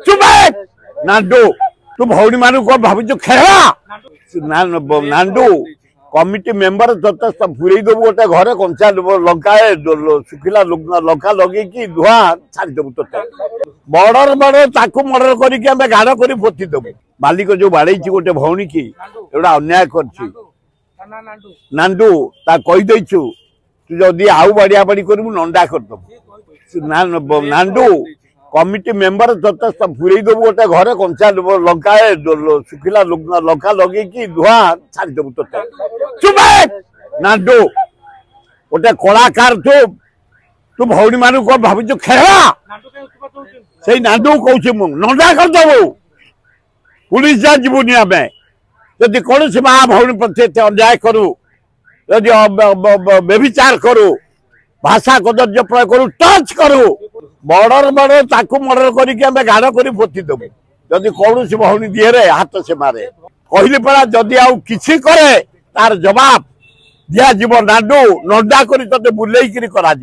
चुप नांडू तू भौणी मान कौन भावुचु खेला नांडू कमिटी मेंबर तो पूरे देव गोटे घरे कंचा लंका सुखिला लंका लगे धुआ छाड़ी देव तो बर्डर बर्डर ताकू मर्डर करके गाड़ कर पोती देव मालिक जो बाड़े गोटे भौणी की एटा अन्याय कर नांडू ता कहीदेचु तू जदि आउ बाड़िया बाड़ी कर नंडा करदेबू नांडू कमिटी मेंबर तो पूरे देव गोटे घरे कंचा लंका सुखिला लंका लगे धुआ छाड़ी देव तो चुप नांडू गोटे कलाकार तू भौणी मान कौन भावुचु खेला से नांडू कौन मु नंडा करदेबू पुलिस जा जीवनी आम जदि कौन से माँ भौणी प्रति अन्याय करू जदि व्यभिचार करू भाषा कदर्य प्रयोग करू टच करू बर्डर बर्डर ताकू मर्डर करके गाड़ कर पोती देबू जदि कौन से भौणी दिहरे हाथ से मारे कहली पड़ा जदि आउ किछि करे तार जवाब दिया जीव नांडू नंडा कर ते बुलेई करा